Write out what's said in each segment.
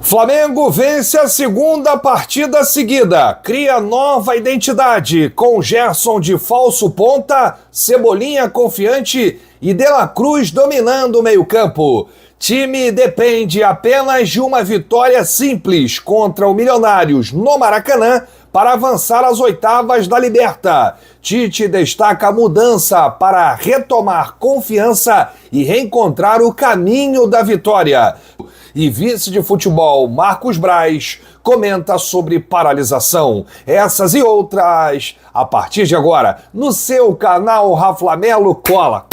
Flamengo vence a segunda partida seguida, cria nova identidade com Gerson de falso ponta, Cebolinha confiante e De La Cruz dominando o meio-campo. Time depende apenas de uma vitória simples contra o Milionários no Maracanã para avançar às oitavas da Liberta. Tite destaca a mudança para retomar confiança e reencontrar o caminho da vitória. E vice de futebol Marcos Braz comenta sobre paralisação. Essas e outras a partir de agora no seu canal Raflamelo. Cola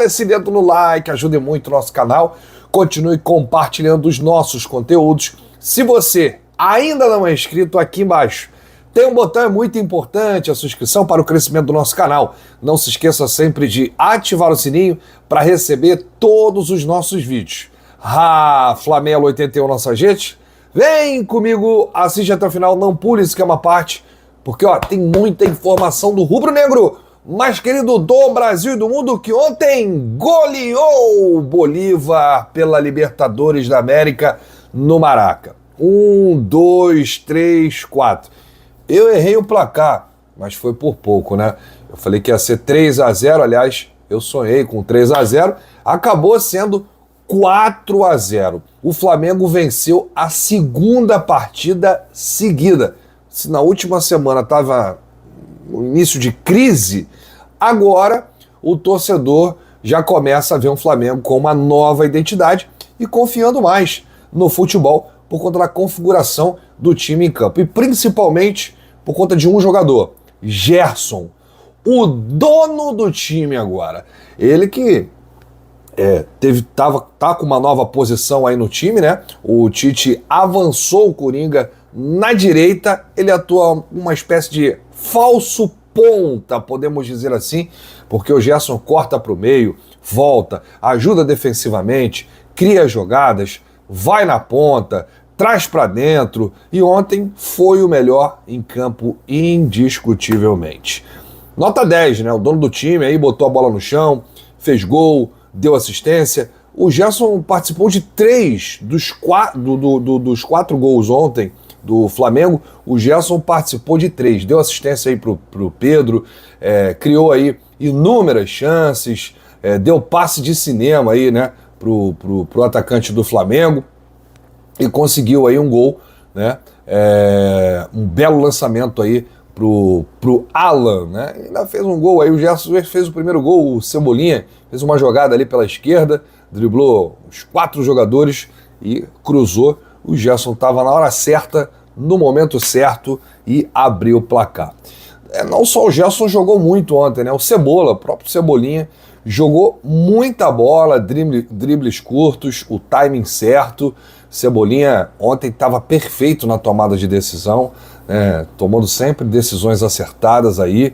esse dedo no like, ajude muito o nosso canal. Continue compartilhando os nossos conteúdos. Se você ainda não é inscrito, aqui embaixo tem um botão, é muito importante, a subscrição para o crescimento do nosso canal. Não se esqueça sempre de ativar o sininho para receber todos os nossos vídeos. Raflamelo 81 nossa gente, vem comigo, assiste até o final, não pule esse que é uma parte, porque tem muita informação do rubro-negro mais querido do Brasil e do mundo, que ontem goleou Bolívar pela Libertadores da América no Maraca. 1, 2, 3, 4. Eu errei o placar, mas foi por pouco, né? Eu falei que ia ser 3-0, aliás, eu sonhei com 3-0, acabou sendo 4-0. O Flamengo venceu a segunda partida seguida. Se na última semana estava no início de crise, agora o torcedor já começa a ver um Flamengo com uma nova identidade e confiando mais no futebol por conta da configuração do time em campo. E principalmente por conta de um jogador, Gerson, o dono do time agora. Ele que tá com uma nova posição aí no time, né? O Tite avançou o Coringa na direita, ele atua uma espécie de falso ponta, podemos dizer assim, porque o Gerson corta para o meio, volta, ajuda defensivamente, cria jogadas, vai na ponta, traz para dentro, e ontem foi o melhor em campo indiscutivelmente. Nota 10, né? O dono do time aí botou a bola no chão, fez gol, deu assistência. O Gerson participou de 3 dos 4 gols ontem do Flamengo. O Gerson participou de 3, deu assistência aí pro Pedro, criou aí inúmeras chances, deu passe de cinema aí, né, pro atacante do Flamengo e conseguiu aí um gol, né, um belo lançamento aí pro Alan, né? Ainda fez um gol aí, o Gerson fez o primeiro gol, o Cebolinha fez uma jogada ali pela esquerda, driblou os 4 jogadores e cruzou. O Gerson estava na hora certa, no momento certo e abriu o placar. Não só o Gerson jogou muito ontem, né? O Cebola, o próprio Cebolinha, jogou muita bola, dribles curtos, o timing certo. Cebolinha ontem estava perfeito na tomada de decisão, tomando sempre decisões acertadas aí,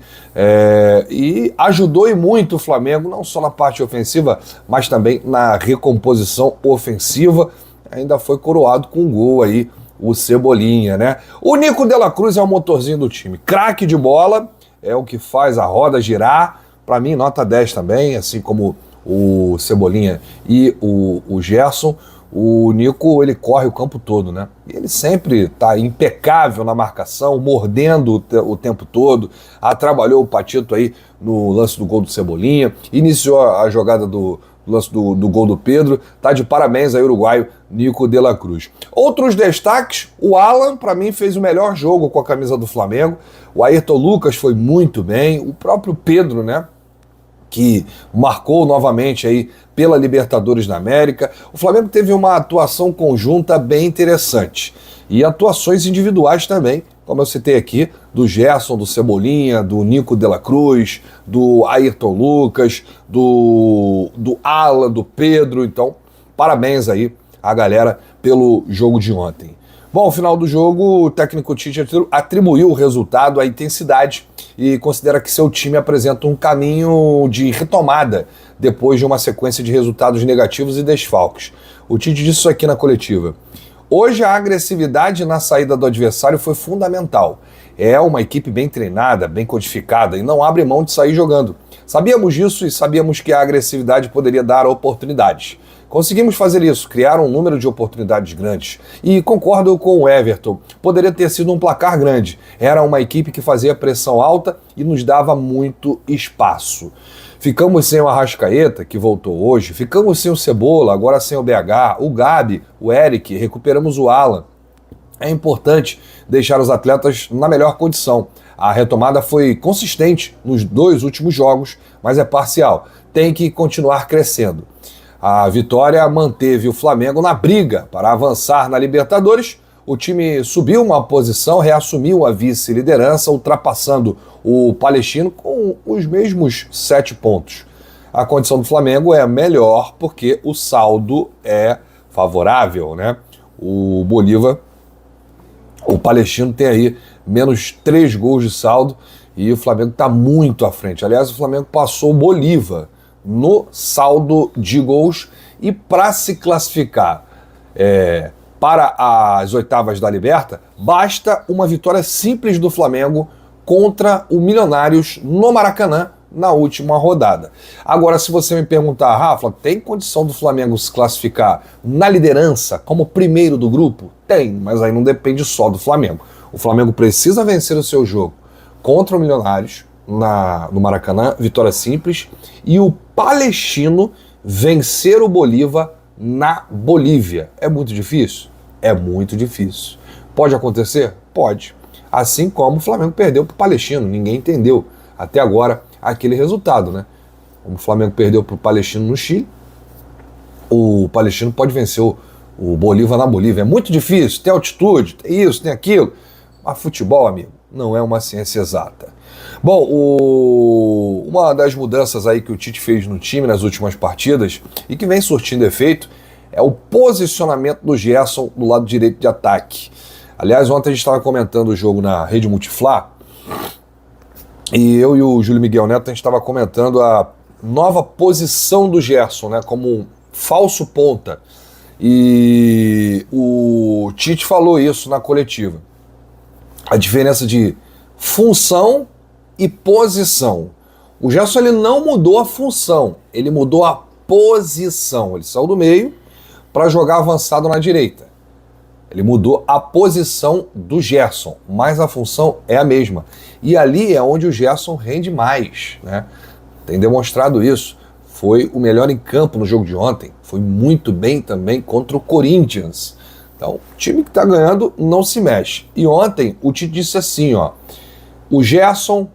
e ajudou e muito o Flamengo, não só na parte ofensiva, mas também na recomposição ofensiva. Ainda foi coroado com um gol aí, o Cebolinha, né? O Nico De La Cruz é o motorzinho do time, craque de bola, é o que faz a roda girar. Para mim, nota 10 também, assim como o Cebolinha e o Gerson. O Nico, ele corre o campo todo, né? E ele sempre tá impecável na marcação, mordendo o tempo todo. Trabalhou o Patito aí no lance do gol do Cebolinha, iniciou a jogada do lance do gol do Pedro. Tá de parabéns aí, uruguaio Nico De La Cruz. Outros destaques, o Alan, para mim, fez o melhor jogo com a camisa do Flamengo. O Ayrton Lucas foi muito bem. O próprio Pedro, né, que marcou novamente aí pela Libertadores da América. O Flamengo teve uma atuação conjunta bem interessante. E atuações individuais também, como eu citei aqui, do Gerson, do Cebolinha, do Nico De La Cruz, do Ayrton Lucas, do Alan, do Pedro. Então, parabéns aí a galera pelo jogo de ontem. Bom, ao final do jogo, o técnico Tite atribuiu o resultado à intensidade e considera que seu time apresenta um caminho de retomada depois de uma sequência de resultados negativos e desfalques. O Tite disse isso aqui na coletiva. Hoje a agressividade na saída do adversário foi fundamental. É uma equipe bem treinada, bem codificada e não abre mão de sair jogando. Sabíamos disso e sabíamos que a agressividade poderia dar oportunidades. Conseguimos fazer isso, criar um número de oportunidades grandes. E concordo com o Everton, poderia ter sido um placar grande. Era uma equipe que fazia pressão alta e nos dava muito espaço. Ficamos sem o Arrascaeta, que voltou hoje, ficamos sem o Cebola, agora sem o BH, o Gabi, o Eric, recuperamos o Alan. É importante deixar os atletas na melhor condição. A retomada foi consistente nos 2 últimos jogos, mas é parcial. Tem que continuar crescendo. A vitória manteve o Flamengo na briga para avançar na Libertadores. O time subiu uma posição, reassumiu a vice-liderança, ultrapassando o Palestino com os mesmos 7 pontos. A condição do Flamengo é melhor porque o saldo é favorável, né? O Bolívar, o Palestino tem aí menos 3 gols de saldo e o Flamengo está muito à frente. Aliás, o Flamengo passou o Bolívar no saldo de gols e para se classificar para as oitavas da Liberta, basta uma vitória simples do Flamengo contra o Milionários no Maracanã na última rodada. Agora, se você me perguntar, Rafa, tem condição do Flamengo se classificar na liderança como primeiro do grupo? Tem, mas aí não depende só do Flamengo. O Flamengo precisa vencer o seu jogo contra o Milionários no Maracanã, vitória simples, e o Palestino vencer o Bolívar na Bolívia. É muito difícil? É muito difícil. Pode acontecer? Pode. Assim como o Flamengo perdeu para o Palestino, ninguém entendeu até agora aquele resultado, né? Como o Flamengo perdeu para o Palestino no Chile, o Palestino pode vencer o Bolívar na Bolívia. É muito difícil, tem altitude, tem isso, tem aquilo. Mas futebol, amigo, não é uma ciência exata. Bom, uma das mudanças aí que o Tite fez no time nas últimas partidas e que vem surtindo efeito é o posicionamento do Gerson do lado direito de ataque. Aliás, ontem a gente estava comentando o jogo na Rede Multiflá e eu e o Júlio Miguel Neto a gente estava comentando a nova posição do Gerson, né, como um falso ponta. E o Tite falou isso na coletiva. A diferença de função e posição. O Gerson ele não mudou a função, ele mudou a posição. Ele saiu do meio para jogar avançado na direita. Ele mudou a posição do Gerson, mas a função é a mesma. E ali é onde o Gerson rende mais, né? Tem demonstrado isso. Foi o melhor em campo no jogo de ontem. Foi muito bem também contra o Corinthians. Então, o time que está ganhando não se mexe. E ontem o Tite disse assim, ó, o Gerson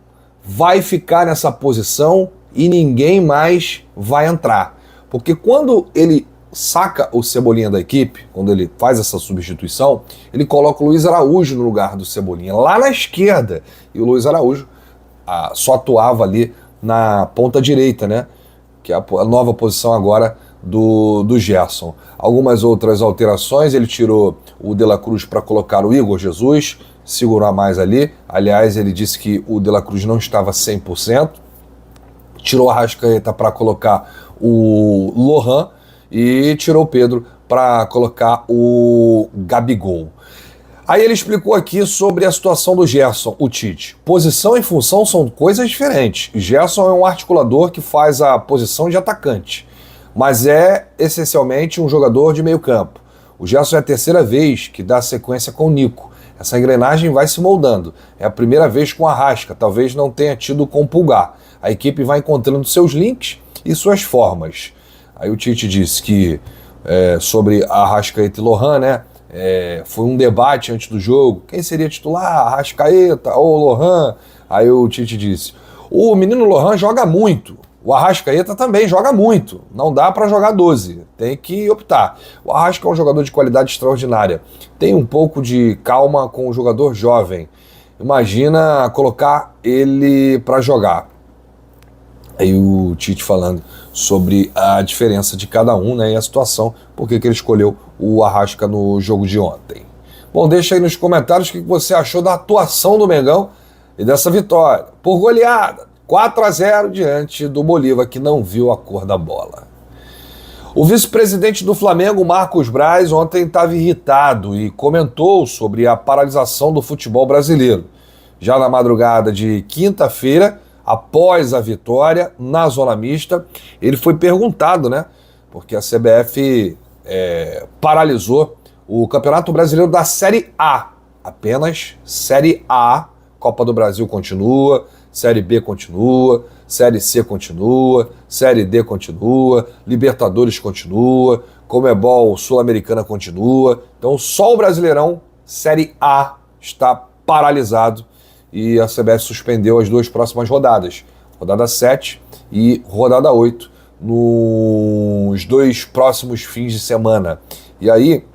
vai ficar nessa posição e ninguém mais vai entrar. Porque quando ele saca o Cebolinha da equipe, quando ele faz essa substituição, ele coloca o Luiz Araújo no lugar do Cebolinha, lá na esquerda. E o Luiz Araújo só atuava ali na ponta direita, né? Que é a nova posição agora do Gerson. Algumas outras alterações, ele tirou o De La Cruz para colocar o Igor Jesus, segurar mais ali. Aliás, ele disse que o De La Cruz não estava 100%. Tirou a Arrascaeta para colocar o Lohan e tirou o Pedro para colocar o Gabigol. Aí ele explicou aqui sobre a situação do Gerson, o Tite. Posição e função são coisas diferentes. Gerson é um articulador que faz a posição de atacante, mas é essencialmente um jogador de meio campo. O Gerson é a terceira vez que dá sequência com o Nico. Essa engrenagem vai se moldando. É a primeira vez com a Arrasca, talvez não tenha tido com o Pulgar. A equipe vai encontrando seus links e suas formas. Aí o Tite disse que sobre a Arrascaeta e Lohan, né? Foi um debate antes do jogo. Quem seria titular? Arrascaeta ou Lohan? Aí o Tite disse, o menino Lohan joga muito. O Arrascaeta também joga muito. Não dá para jogar 12. Tem que optar. O Arrasca é um jogador de qualidade extraordinária. Tem um pouco de calma com o jogador jovem. Imagina colocar ele para jogar. Aí o Tite falando sobre a diferença de cada um, né, e a situação, porque que ele escolheu o Arrasca no jogo de ontem. Bom, deixa aí nos comentários o que você achou da atuação do Mengão e dessa vitória. Por goleada, 4-0 diante do Bolívar, que não viu a cor da bola. O vice-presidente do Flamengo, Marcos Braz, ontem estava irritado e comentou sobre a paralisação do futebol brasileiro. Já na madrugada de quinta-feira, após a vitória na zona mista, ele foi perguntado, né, porque a CBF paralisou o Campeonato Brasileiro da Série A. Apenas Série A. Copa do Brasil continua, Série B continua, Série C continua, Série D continua, Libertadores continua, Conmebol Sul-Americana continua. Então só o Brasileirão Série A está paralisado e a CBF suspendeu as 2 próximas rodadas, rodada 7 e rodada 8, nos 2 próximos fins de semana. E aí,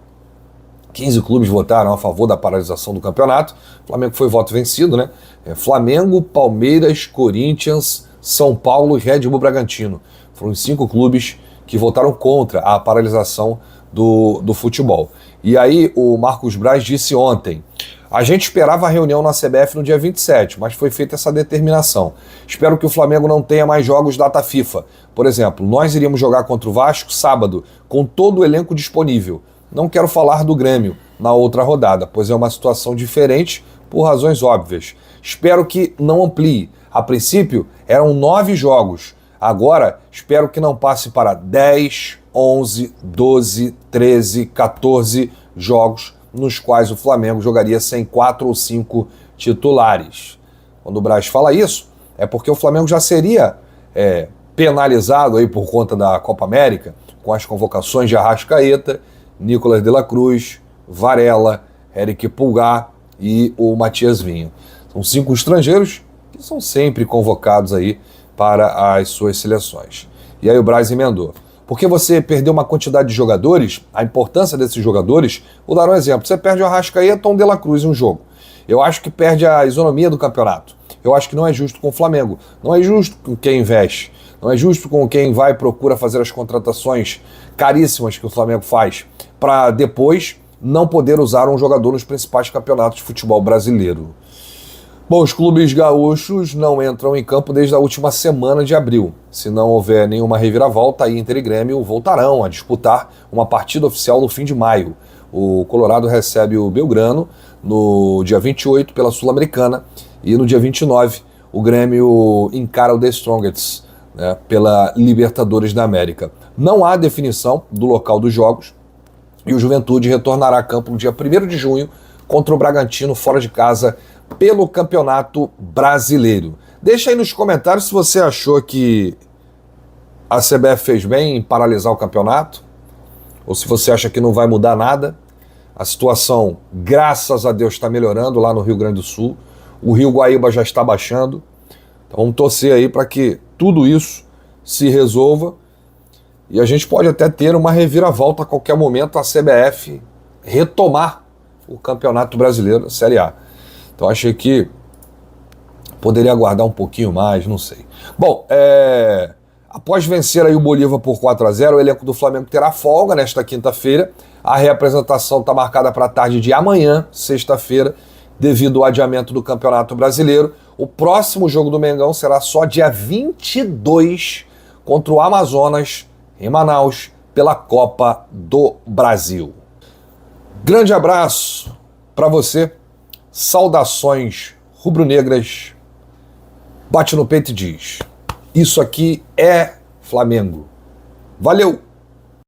15 clubes votaram a favor da paralisação do campeonato. O Flamengo foi voto vencido, né? Flamengo, Palmeiras, Corinthians, São Paulo e Red Bull Bragantino. Foram os 5 clubes que votaram contra a paralisação do futebol. E aí o Marcos Braz disse ontem: a gente esperava a reunião na CBF no dia 27, mas foi feita essa determinação. Espero que o Flamengo não tenha mais jogos data FIFA. Por exemplo, nós iríamos jogar contra o Vasco sábado, com todo o elenco disponível. Não quero falar do Grêmio na outra rodada, pois é uma situação diferente por razões óbvias. Espero que não amplie. A princípio, eram 9 jogos. Agora, espero que não passe para 10, 11, 12, 13, 14 jogos nos quais o Flamengo jogaria sem 4 ou 5 titulares. Quando o Braz fala isso, é porque o Flamengo já seria penalizado aí por conta da Copa América, com as convocações de Arrascaeta, Nicolas de la Cruz, Varela, Eric Pulgar e o Matias Vinha. São 5 estrangeiros que são sempre convocados aí para as suas seleções. E aí o Braz emendou: porque você perdeu uma quantidade de jogadores, a importância desses jogadores, vou dar um exemplo. Você perde o Arrascaeta ou o de la Cruz em um jogo. Eu acho que perde a isonomia do campeonato. Eu acho que não é justo com o Flamengo. Não é justo com quem investe. Não é justo com quem vai e procura fazer as contratações caríssimas que o Flamengo faz, para depois não poder usar um jogador nos principais campeonatos de futebol brasileiro. Bom, os clubes gaúchos não entram em campo desde a última semana de abril. Se não houver nenhuma reviravolta, Inter e Grêmio voltarão a disputar uma partida oficial no fim de maio. O Colorado recebe o Belgrano no dia 28 pela Sul-Americana e no dia 29 o Grêmio encara o The Strongest, né, pela Libertadores da América. Não há definição do local dos jogos e o Juventude retornará a campo no dia 1º de junho contra o Bragantino fora de casa pelo Campeonato Brasileiro. Deixa aí nos comentários se você achou que a CBF fez bem em paralisar o campeonato ou se você acha que não vai mudar nada. A situação, graças a Deus, está melhorando lá no Rio Grande do Sul. O Rio Guaíba já está baixando. Então vamos torcer aí para que tudo isso se resolva e a gente pode até ter uma reviravolta a qualquer momento, a CBF retomar o Campeonato Brasileiro, a Série A. Então achei que poderia aguardar um pouquinho mais, não sei. Bom, após vencer aí o Bolívar por 4-0, o elenco do Flamengo terá folga nesta quinta-feira. A reapresentação está marcada para a tarde de amanhã, sexta-feira, devido ao adiamento do Campeonato Brasileiro. O próximo jogo do Mengão será só dia 22 contra o Amazonas, em Manaus, pela Copa do Brasil. Grande abraço para você. Saudações rubro-negras. Bate no peito e diz: isso aqui é Flamengo. Valeu!